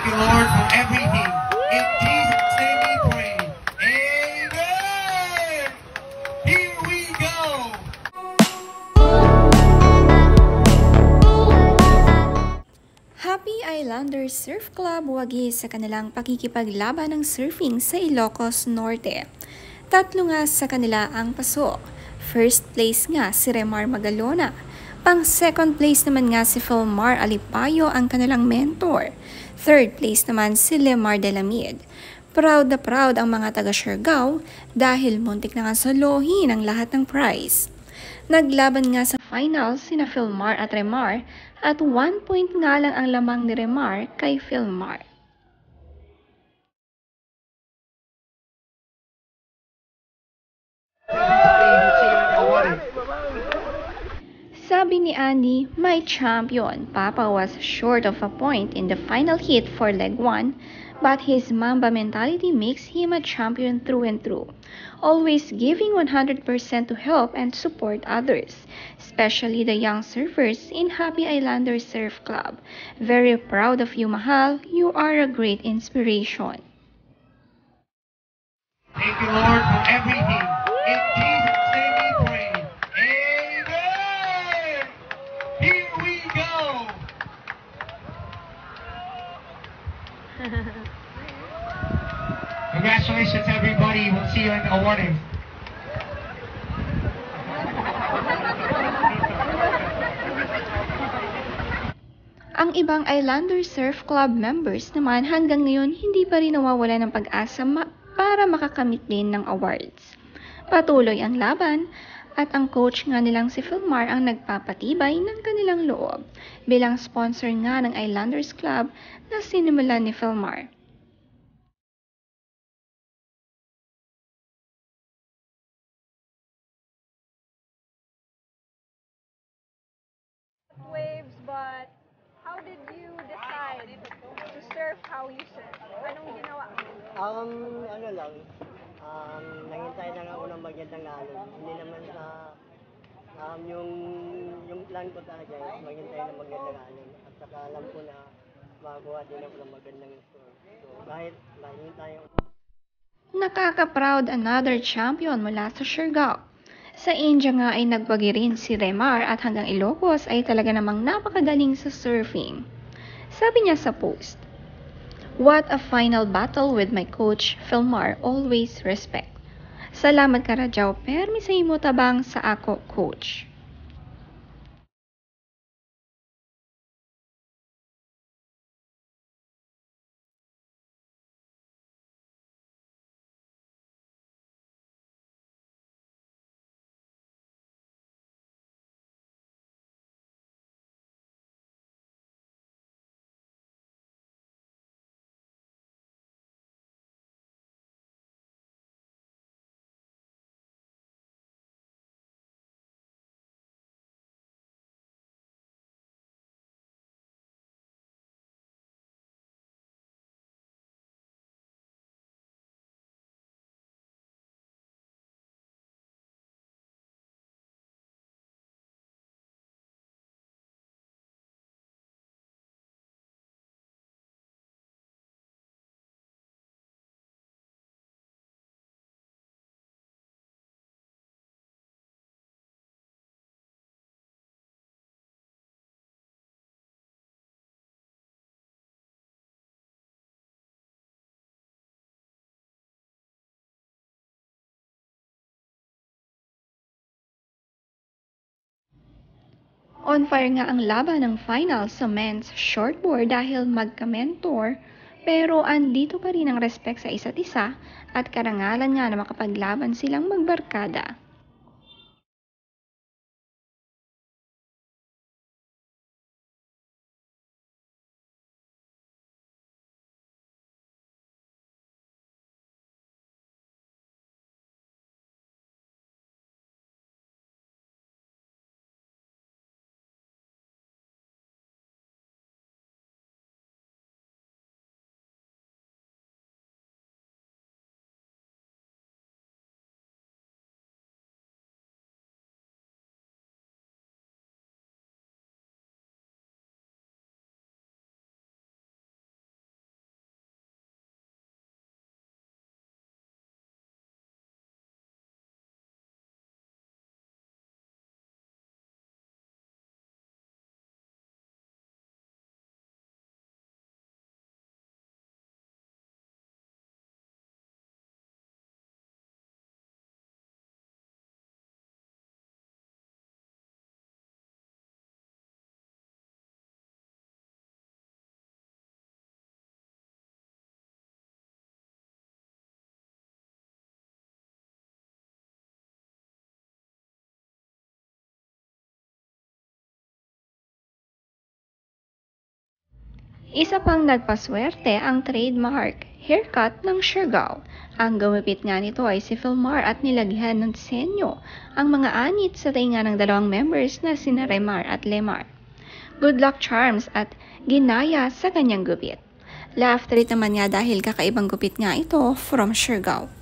Thank you, Lord, for everything. In Jesus' name we pray. Amen! Here we go! Happy Islanders Surf Club wagi sa kanilang pakikipaglaban ng surfing sa Ilocos Norte. Tatlo nga sa kanila ang pasok. First place nga si Remar Magalona. Pang second place naman nga si Philmar Alipayo ang kanilang mentor. Third place naman si Lemar Delamid. Proud na proud ang mga taga Siargao dahil muntik na nga solohin ang lahat ng prize. Naglaban nga sa final sina Philmar at Remar at 1 point nga lang ang lamang ni Remar kay Philmar. Sabi ni Andy, my champion, Papa was short of a point in the final heat for leg 1, but his Mamba mentality makes him a champion through and through, always giving 100% to help and support others, especially the young surfers in Happy Islanders Surf Club. Very proud of you, Mahal. You are a great inspiration. Thank you, Lord, for everything. In Jesus' name we pray. Amen! Here we go! Congratulations, everybody. We'll see you in the awarding. Ang ibang Islanders Surf Club members naman hanggang ngayon hindi pa rin nawawala ng pag-asa para makakamit din ng awards. Patuloy ang laban at ang coach nga nilang si Philmar ang nagpapatibay ng kanilang loob bilang sponsor nga ng Islanders Club na sinimulan ni Philmar. Waves, but how did you decide to surf how you surf? Anong ginawa mo? Ano lang, nanghintay lang ako ng magandang alon. Hindi naman sa, yung plan ko talaga is maghintay ng magandang alon. At saka alam ko na makakuha din ako ng magandang score. So, kahit nanghintay ako. Nakaka-proud another champion mula sa Siargao. Sa India nga ay nagbagi rin si Remar at hanggang Ilocos ay talaga namang napakagaling sa surfing. Sabi niya sa post, "What a final battle with my coach, Philmar, always respect. Salamat ka radyaw, permi sa imo tabang sa ako, coach." On fire nga ang laban ng final sa men's shortboard dahil magka-mentor, pero andito pa rin ang respect sa isa't isa at karangalan nga na makapaglaban silang magbarkada. Isa pang nagpaswerte ang trademark haircut ng Siargao. Ang gumupit nga nito ay si Philmar at nilagyan ng disenyo ang mga anit sa tainga ng dalawang members na sina Remar at Lemar. Good luck charms at ginaya sa kanyang gupit. Laugh trip naman nga dahil kakaibang gupit nga ito from Siargao.